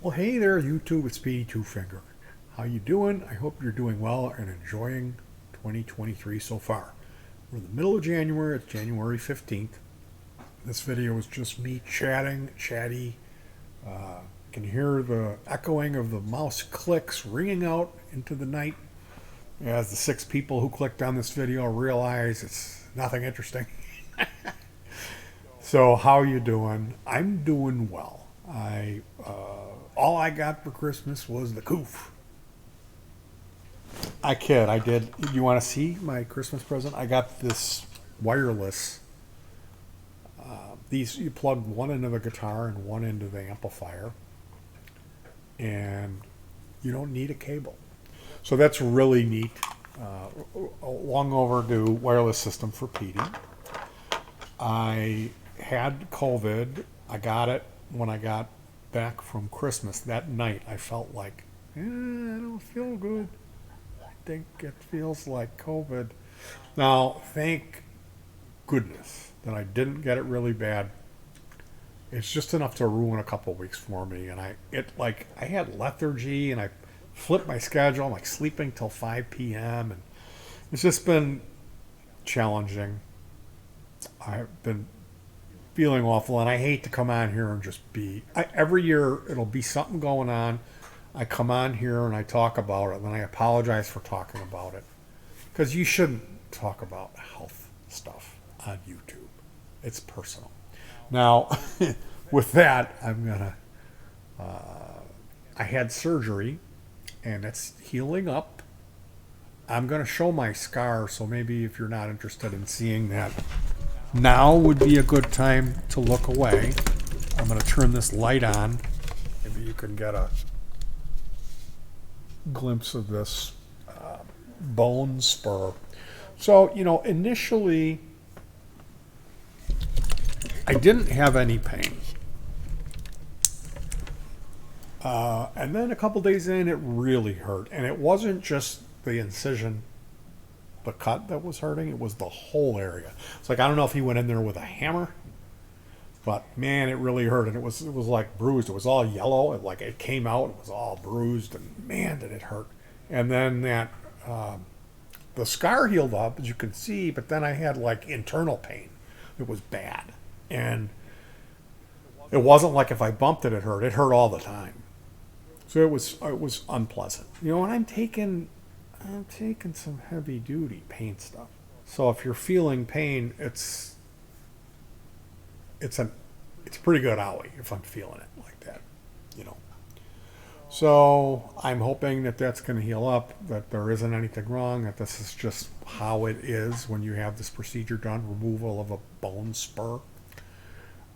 Well, hey there, YouTube. It's Speedy Two Finger. How you doing? I hope you're doing well and enjoying 2023 so far. We're in the middle of January. It's January 15th. This video is just me chatty. Can hear the echoing of the mouse clicks ringing out into the night as the 6 people who clicked on this video realize it's nothing interesting. So, how you doing? I'm doing well. All I got for Christmas was the coof. I kid. I did. You want to see my Christmas present? I got this wireless. These you plug one into the guitar and one into the amplifier, and you don't need a cable. So that's really neat. A long overdue wireless system for PD. I had COVID. I got it when I got back from Christmas. That night I felt like, I don't feel good. I think it feels like COVID. Now, thank goodness that I didn't get it really bad. It's just enough to ruin a couple of weeks for me. And I had lethargy and I flipped my schedule. I'm like sleeping till 5 p.m. and it's just been challenging. I've been feeling awful, and I hate to come on here and just every year it'll be something going on. I come on here and I talk about it, and I apologize for talking about it. Because you shouldn't talk about health stuff on YouTube. It's personal. Now, with that, I had surgery, and it's healing up. I'm going to show my scar, so maybe if you're not interested in seeing that, now would be a good time to look away. I'm going to turn this light on. Maybe you can get a glimpse of this bone spur. So, initially, I didn't have any pain. And then a couple days in, it really hurt. And it wasn't just the incision, the cut that was hurting. It was the whole area. It's like, I don't know if he went in there with a hammer, but man, it really hurt. And it was like bruised. It was all yellow. It came out. It was all bruised, and man, did it hurt. And then the scar healed up, as you can see, but then I had internal pain. It was bad. And it wasn't like if I bumped it, it hurt. It hurt all the time. So it was unpleasant. And I'm taking some heavy duty pain stuff. So if you're feeling pain, it's a pretty good owie if I'm feeling it like that, So I'm hoping that that's going to heal up, that there isn't anything wrong, that this is just how it is when you have this procedure done, removal of a bone spur.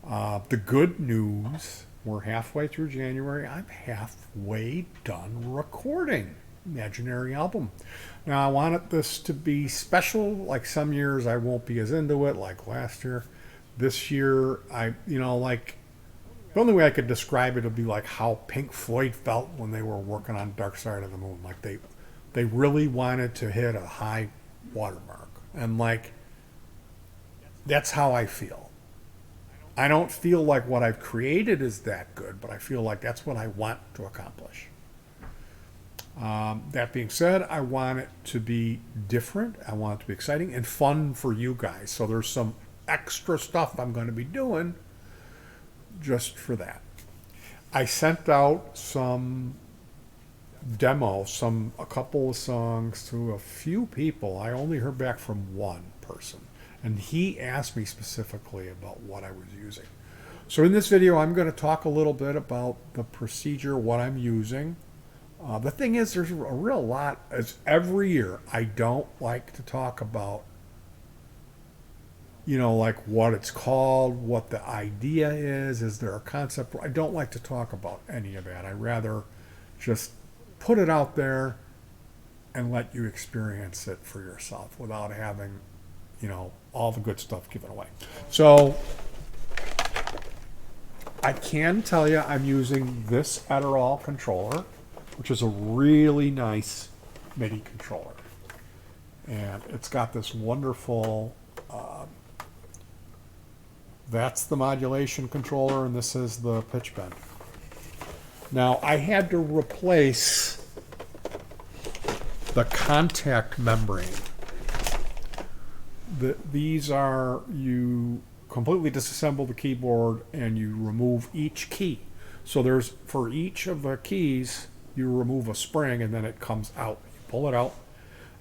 The good news, we're halfway through January. I'm halfway done recording Imaginary album. Now, I wanted this to be special. Like some years I won't be as into it, like last year. This year, the only way I could describe it would be like how Pink Floyd felt when they were working on Dark Side of the Moon. Like they really wanted to hit a high watermark. And that's how I feel. I don't feel like what I've created is that good, but I feel like that's what I want to accomplish. That being said, I want it to be different. I want it to be exciting and fun for you guys. So there's some extra stuff I'm going to be doing just for that. I sent out some demos, a couple of songs to a few people. I only heard back from one person, and he asked me specifically about what I was using. So in this video, I'm going to talk a little bit about the procedure, what I'm using. The thing is, there's a real lot, as every year, I don't like to talk about, what it's called, what the idea is there a concept? I don't like to talk about any of that. I rather just put it out there and let you experience it for yourself without having, all the good stuff given away. So I can tell you I'm using this Adderall controller, which is a really nice MIDI controller. And it's got this wonderful That's the modulation controller, and this is the pitch bend. Now, I had to replace the contact membrane. These are, you completely disassemble the keyboard and you remove each key. So there's, for each of the keys, you remove a spring and then it comes out. You pull it out,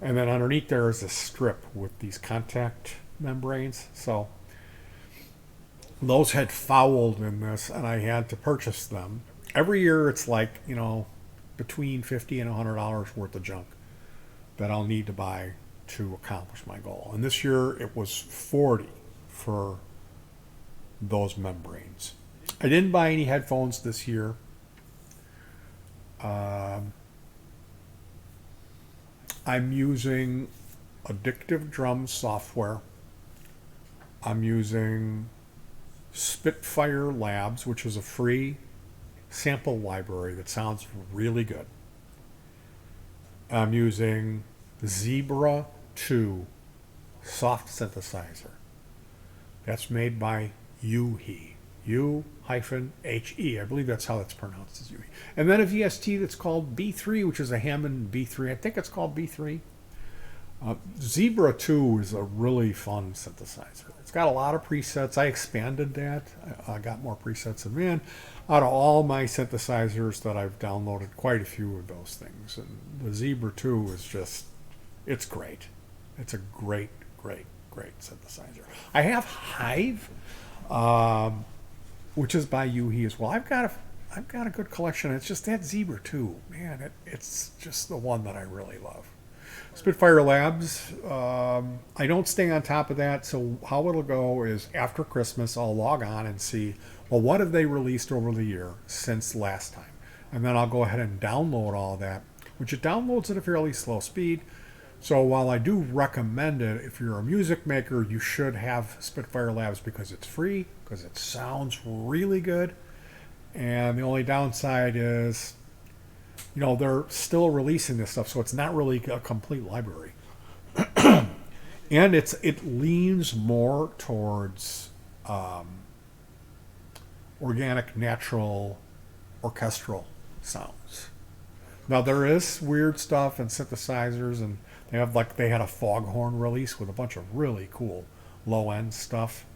and then underneath there is a strip with these contact membranes. So those had fouled in this, and I had to purchase them. Every year it's like, between $50 and $100 worth of junk that I'll need to buy to accomplish my goal. And this year it was $40 for those membranes. I didn't buy any headphones this year. I'm using Addictive Drums software. I'm using Spitfire Labs, which is a free sample library that sounds really good. I'm using Zebra 2 soft synthesizer. That's made by U-He. U-He. I believe that's how it's pronounced, is U-He. And then a VST that's called B3, which is a Hammond B3. I think it's called B3. Zebra 2 is a really fun synthesizer. It's got a lot of presets. I expanded that. I got more presets. And man, out of all my synthesizers that I've downloaded, quite a few of those things. And the Zebra 2 is just, it's great. It's a great, great, great synthesizer. I have Hive, which is by U-He as well. I've got a good collection. It's just that Zebra 2. Man, it's just the one that I really love. Spitfire Labs, I don't stay on top of that, so how it'll go is after Christmas I'll log on and see, well, what have they released over the year since last time? And then I'll go ahead and download all that, which it downloads at a fairly slow speed. So while I do recommend it, if you're a music maker, you should have Spitfire Labs because it's free, because it sounds really good. And the only downside is, they're still releasing this stuff, so it's not really a complete library. And it leans more towards organic, natural, orchestral sounds. Now there is weird stuff and synthesizers, and they had a foghorn release with a bunch of really cool low-end stuff.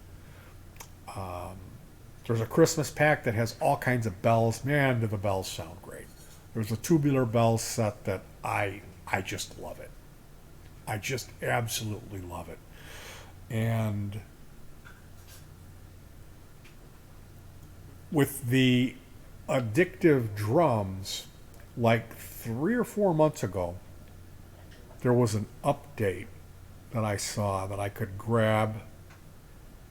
There's a Christmas pack that has all kinds of bells. Man, do the bells sound great. There's a tubular bell set that I just love it. I just absolutely love it. And with the Addictive Drums, like 3 or 4 months ago, there was an update that I saw that I could grab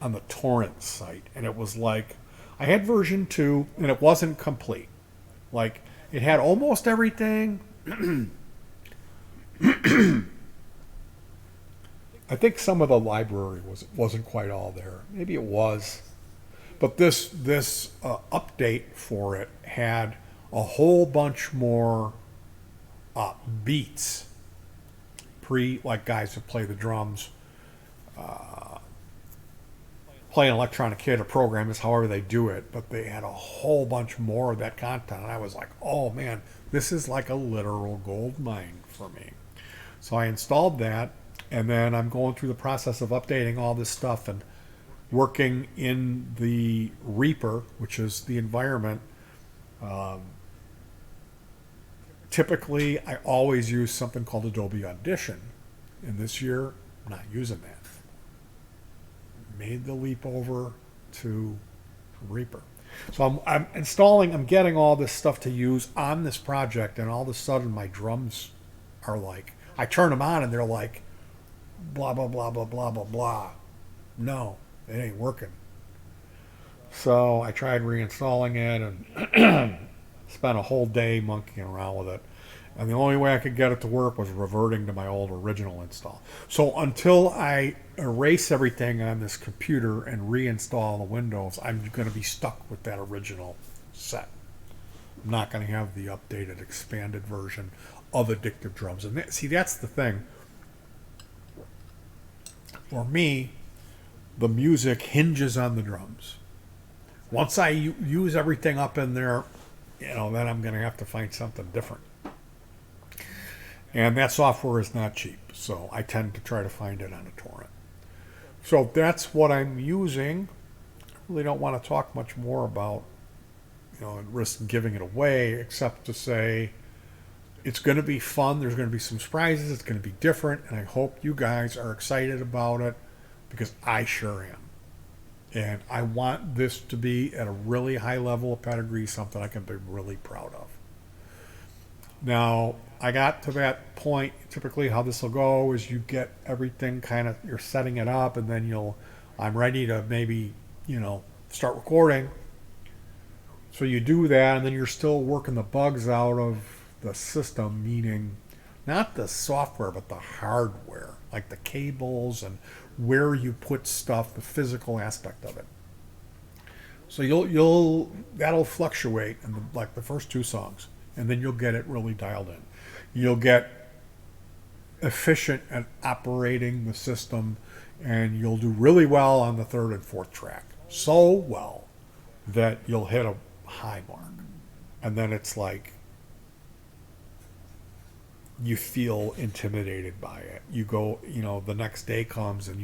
on the torrent site. And it was like, I had version 2, and it wasn't complete. Like, it had almost everything. I think some of the library wasn't quite all there. Maybe it was. But this update for it had a whole bunch more beats. Like guys who play the drums, play an electronic kit or program is however they do it, but they had a whole bunch more of that content. And I was like, oh man, this is like a literal gold mine for me. So I installed that, and then I'm going through the process of updating all this stuff and working in the Reaper, which is the environment. Typically, I always use something called Adobe Audition, and this year, I'm not using that. Made the leap over to Reaper. So I'm getting all this stuff to use on this project, and all of a sudden my drums are like, I turn them on and they're like, blah, blah, blah, blah, blah, blah, blah. No, it ain't working. So I tried reinstalling it and spent a whole day monkeying around with it. And the only way I could get it to work was reverting to my old original install. So until I erase everything on this computer and reinstall the Windows, I'm going to be stuck with that original set. I'm not going to have the updated, expanded version of Addictive Drums. And see, that's the thing. For me, the music hinges on the drums. Once I use everything up in there, then I'm going to have to find something different. And that software is not cheap, so I tend to try to find it on a torrent. So that's what I'm using. I really don't want to talk much more about, and risk giving it away, except to say it's going to be fun. There's going to be some surprises. It's going to be different, and I hope you guys are excited about it because I sure am. And I want this to be at a really high level of pedigree, something I can be really proud of. Now, I got to that point. Typically, how this will go is you get everything kind of, you're setting it up, and then I'm ready to maybe, start recording. So you do that, and then you're still working the bugs out of the system, meaning not the software, but the hardware, like the cables and where you put stuff, the physical aspect of it. So that'll fluctuate in like the first two songs, and then you'll get it really dialed in. You'll get efficient at operating the system, and you'll do really well on the third and fourth track. So well that you'll hit a high mark. And then it's like you feel intimidated by it. You go, the next day comes and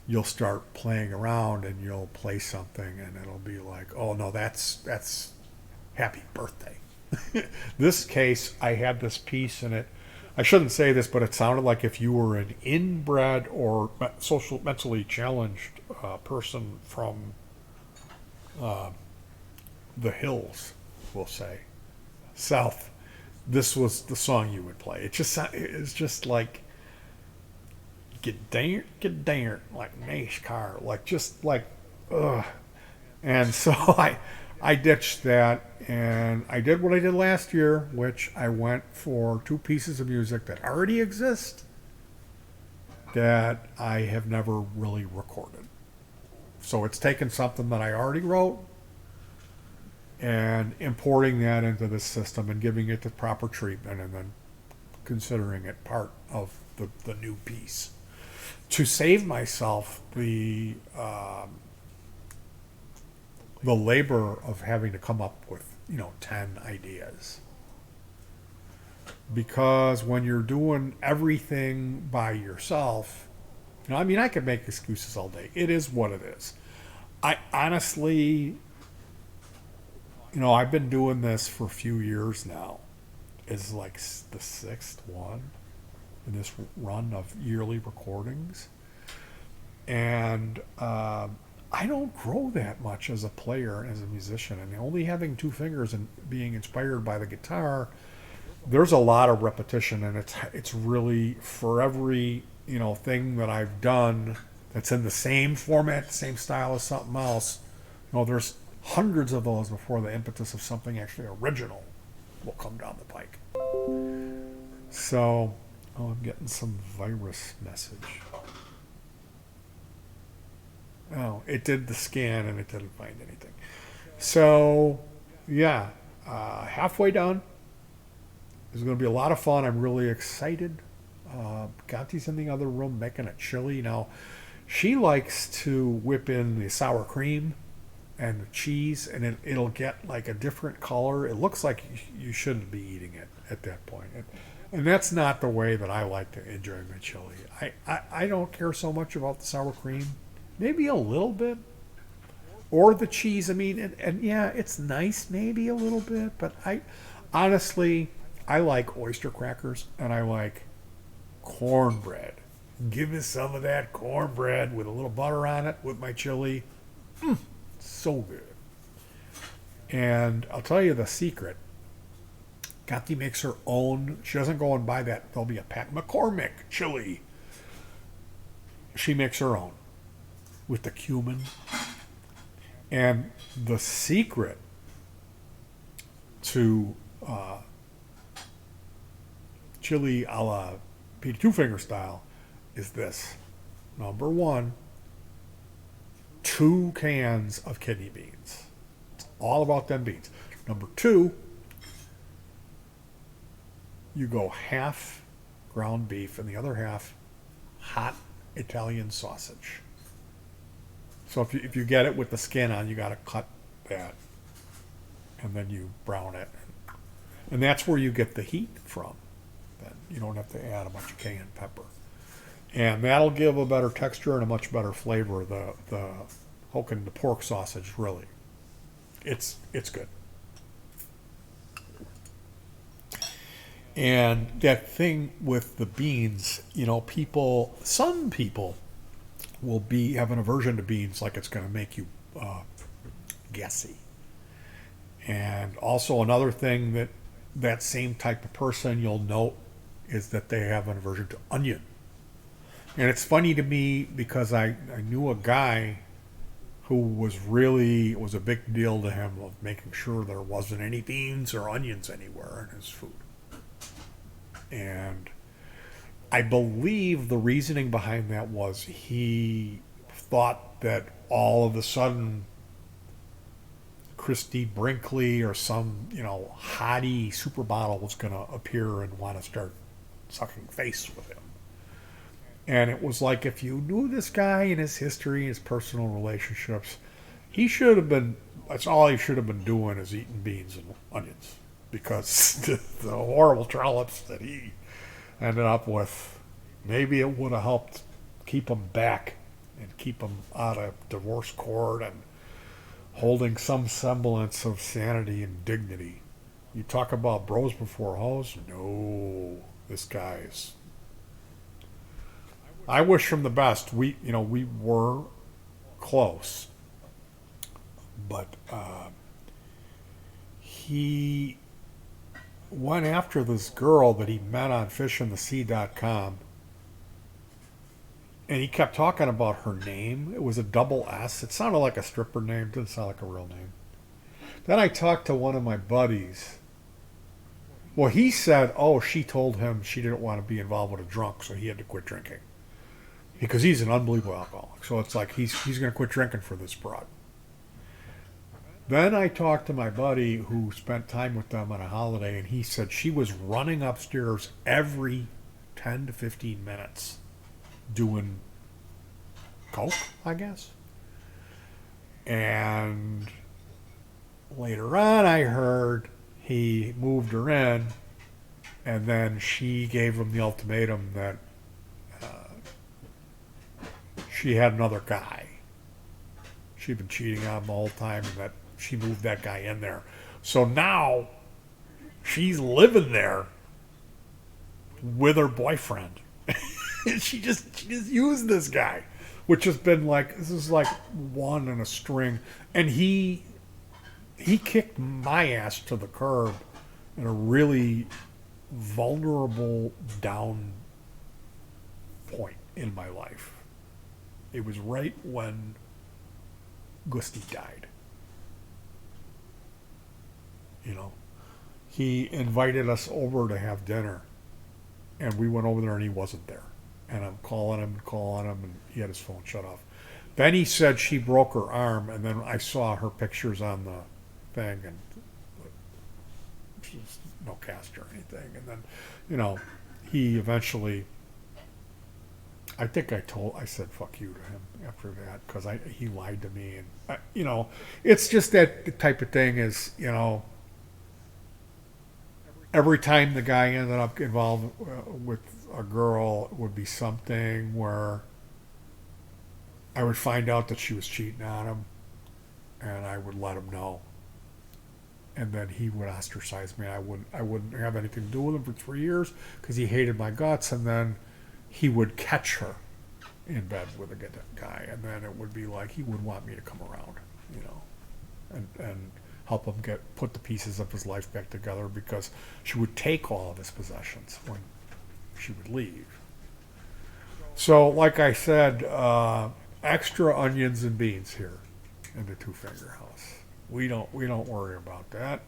you'll start playing around and you'll play something and it'll be like, oh no, that's happy birthday. This case, I had this piece in it. I shouldn't say this, but it sounded like if you were an inbred or mentally challenged person from the hills, we'll say, south, this was the song you would play. It's just like get down, like nice car, like just like ugh. And so I ditched that and I did what I did last year, which I went for two pieces of music that already exist that I have never really recorded. So it's taken something that I already wrote and importing that into the system and giving it the proper treatment and then considering it part of the new piece to save myself the labor of having to come up with 10 ideas, because when you're doing everything by yourself, I could make excuses all day. It is what it is. I honestly, I've been doing this for a few years now. It's like the sixth one in this run of yearly recordings. And I don't grow that much as a player and as a musician. And only having two fingers and being inspired by the guitar, there's a lot of repetition. And it's really, for every, thing that I've done that's in the same format, same style as something else, there's hundreds of those before the impetus of something actually original will come down the pike. So, I'm getting some virus message. Oh, it did the scan and it didn't find anything. So, yeah, halfway done. It's going to be a lot of fun. I'm really excited. Gonti's in the other room making a chili. Now, she likes to whip in the sour cream and the cheese, and it'll get like a different color. It looks like you shouldn't be eating it at that point. And that's not the way that I like to enjoy my chili. I don't care so much about the sour cream. Maybe a little bit. Or the cheese. And yeah, it's nice maybe a little bit, but honestly, I like oyster crackers and I like cornbread. Give me some of that cornbread with a little butter on it with my chili. So good. And I'll tell you the secret. Gonti makes her own. She doesn't go and buy that. There'll be a Pat McCormick chili. She makes her own with the cumin. And the secret to chili a la Peter Two Finger style is this. Number one, 2 cans of kidney beans. It's all about them beans. Number 2, you go half ground beef and the other half hot Italian sausage. So if you get it with the skin on, you got to cut that and then you brown it. And that's where you get the heat from. Then you don't have to add a bunch of cayenne pepper. And that'll give a better texture and a much better flavor. The Hokin, the pork sausage, really. It's good. And that thing with the beans, some people will have an aversion to beans, like it's going to make you gassy. And also another thing that same type of person you'll note is that they have an aversion to onion. And it's funny to me because I knew a guy who it was a big deal to him of making sure there wasn't any beans or onions anywhere in his food. And I believe the reasoning behind that was he thought that all of a sudden Christy Brinkley or some, hottie supermodel was going to appear and want to start sucking face with him. And it was like, if you knew this guy and his history, his personal relationships, that's all he should have been doing is eating beans and onions. Because the horrible trollops that he ended up with, maybe it would have helped keep him back and keep him out of divorce court and holding some semblance of sanity and dignity. You talk about bros before hoes? No, this guy's. I wish him the best. We were close, but he went after this girl that he met on fishinthesea.com, and he kept talking about her name. It was a double S. It sounded like a stripper name. Didn't sound like a real name. Then I talked to one of my buddies. Well, he said, she told him she didn't want to be involved with a drunk, so he had to quit drinking. Because he's an unbelievable alcoholic. So it's like he's going to quit drinking for this broad. Then I talked to my buddy who spent time with them on a holiday, and he said she was running upstairs every 10 to 15 minutes doing coke, I guess. And later on, I heard he moved her in, and then she gave him the ultimatum that she had another guy. She'd been cheating on him the whole time, and that she moved that guy in there. So now she's living there with her boyfriend. she just used this guy, which has been this is like one in a string. And he kicked my ass to the curb in a really vulnerable down point in my life. It was right when Gusty died. He invited us over to have dinner, and we went over there and he wasn't there. And I'm calling him, and he had his phone shut off. Then he said she broke her arm, and then I saw her pictures on the thing, and she's no cast or anything. And then, he eventually, I think I said fuck you to him after that, because he lied to me. And, it's just that type of thing is, every time the guy ended up involved with a girl, it would be something where I would find out that she was cheating on him, and I would let him know. And then he would ostracize me. I wouldn't have anything to do with him for 3 years because he hated my guts. And then he would catch her in bed with a guy, and then it would be like he would want me to come around, and help him put the pieces of his life back together, because she would take all of his possessions when she would leave. So, like I said, extra onions and beans here in the Two Finger House. We don't worry about that,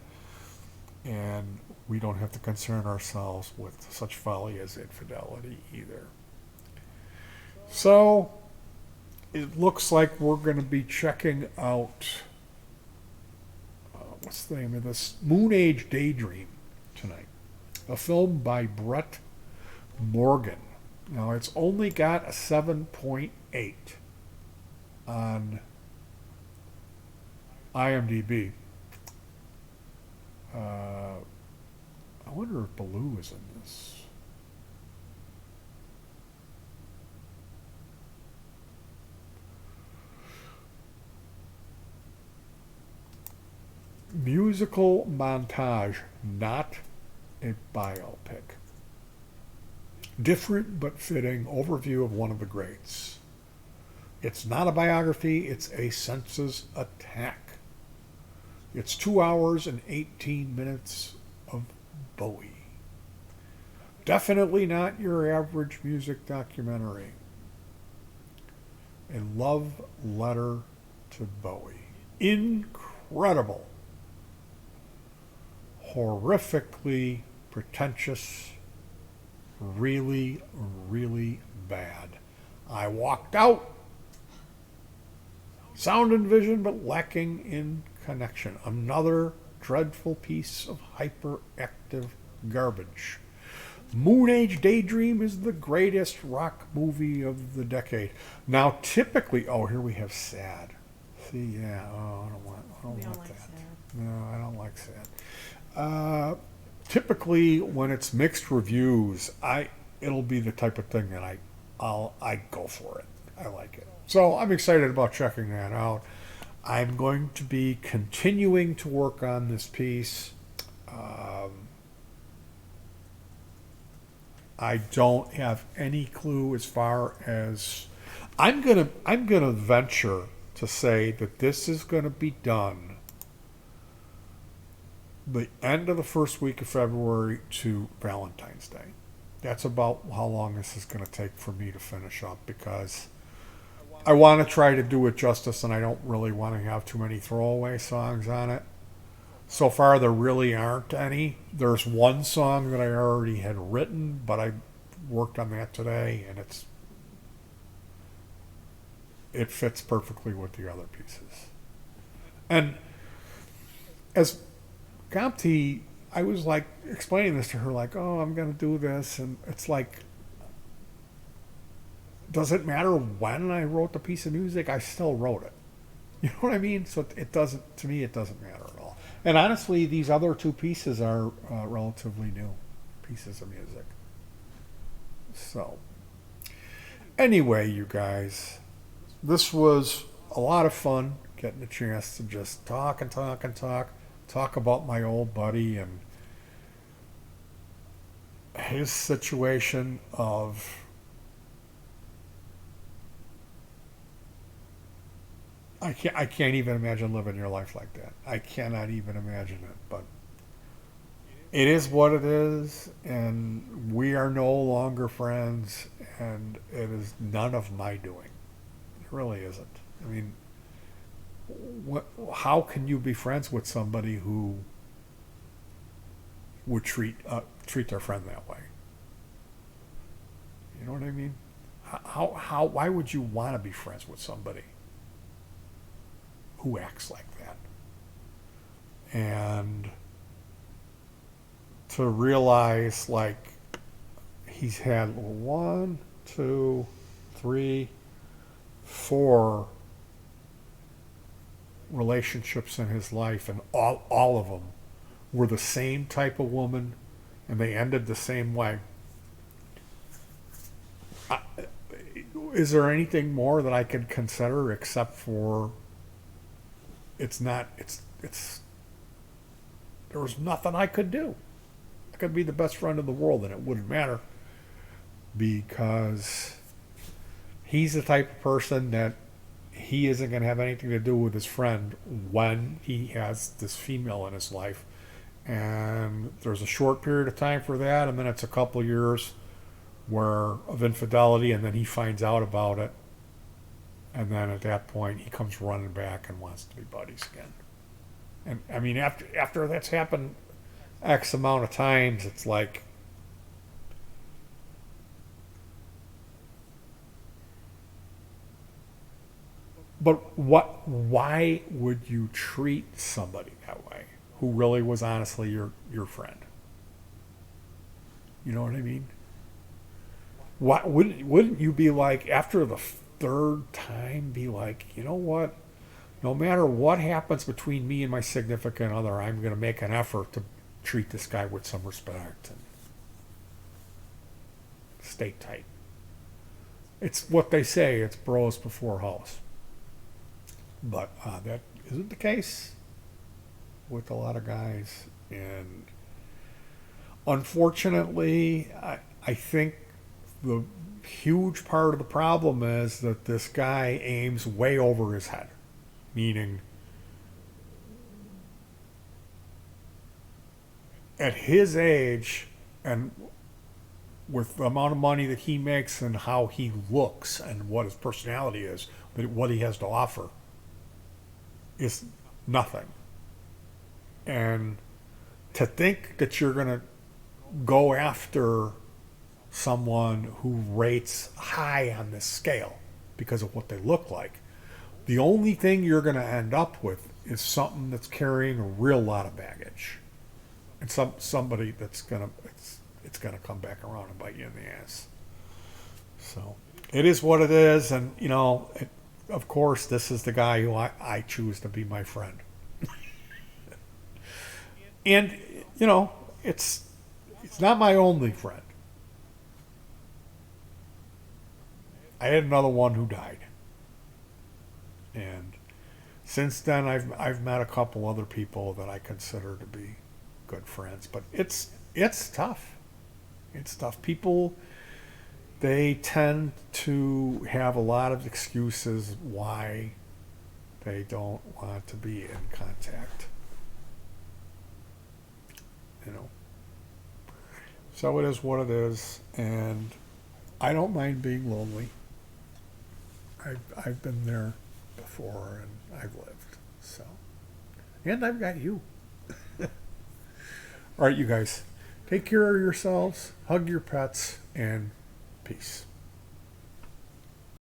and we don't have to concern ourselves with such folly as infidelity either. So it looks like we're going to be checking out what's the name of this? Moon Age Daydream tonight, a film by Brett Morgan. Now it's only got a 7.8 on IMDb. wonder if Baloo is in this. Musical montage, not a biopic. Different but fitting overview of one of the greats. It's not a biography, it's a census attack. It's 2 hours and 18 minutes of Bowie. Definitely not your average music documentary. A love letter to Bowie. Incredible. Horrifically pretentious. Really, really bad. I walked out. Sound and vision, but lacking in connection. Another dreadful piece of hyperactive garbage. Moon Age Daydream is the greatest rock movie of the decade. Now, typically, oh, here we have sad. See, yeah, oh, I don't want like that. sad. No, I don't like sad. Typically, when it's mixed reviews, it'll be the type of thing that I go for it. I like it. So I'm excited about checking that out. I'm going to be continuing to work on this piece. I don't have any clue as far as I'm gonna venture to say that this is gonna be done the end of the first week of February to Valentine's Day. That's about how long this is going to take for me to finish up, because I want to try to do it justice and I don't really want to have too many throwaway songs on it. So far, there really aren't any. There's one song that I already had written, but I worked on that today, and it fits perfectly with the other pieces. And as Compti, I was like explaining this to her, like, oh, I'm going to do this. And it's like, does it matter when I wrote the piece of music? I still wrote it. You know what I mean? So it doesn't, to me, it doesn't matter at all. And honestly, these other two pieces are relatively new pieces of music. So, anyway, you guys, this was a lot of fun getting a chance to just talk and talk and talk about my old buddy and his situation of I can't even imagine living your life like that. I cannot even imagine it, but it is what it is, and we are no longer friends, and it is none of my doing. It really isn't. I mean, how can you be friends with somebody who would treat their friend that way? You know what I mean? Why would you want to be friends with somebody who acts like that? And to realize, like, he's had 1, 2, 3, 4 relationships in his life, and all of them were the same type of woman, and they ended the same way. Is there anything more that I could consider except for there was nothing I could do. I could be the best friend in the world and it wouldn't matter, because he's the type of person that he isn't going to have anything to do with his friend when he has this female in his life. And there's a short period of time for that, and then it's a couple of years of infidelity, and then he finds out about it. And then at that point, he comes running back and wants to be buddies again. And I mean, after that's happened X amount of times, it's like, but why would you treat somebody that way who really was honestly your friend? You know what I mean? What wouldn't you be like, after the third time, be like, you know what? No matter what happens between me and my significant other, I'm going to make an effort to treat this guy with some respect and stay tight. It's what they say, it's bros before hoes. But that isn't the case with a lot of guys. And unfortunately, I think the huge part of the problem is that this guy aims way over his head. Meaning, at his age and with the amount of money that he makes and how he looks and what his personality is, what he has to offer, is nothing. And to think that you're going to go after someone who rates high on this scale because of what they look like, the only thing you're going to end up with is something that's carrying a real lot of baggage. And somebody that's going to, it's going to come back around and bite you in the ass. So it is what it is. And, of course, this is the guy who I choose to be my friend. And, it's not my only friend. I had another one who died. And since then, I've met a couple other people that I consider to be good friends. But it's tough. It's tough. People, they tend to have a lot of excuses why they don't want to be in contact. So it is what it is, and I don't mind being lonely. I've been there before, and I've lived. So, and I've got you. All right, you guys, take care of yourselves, hug your pets, and peace.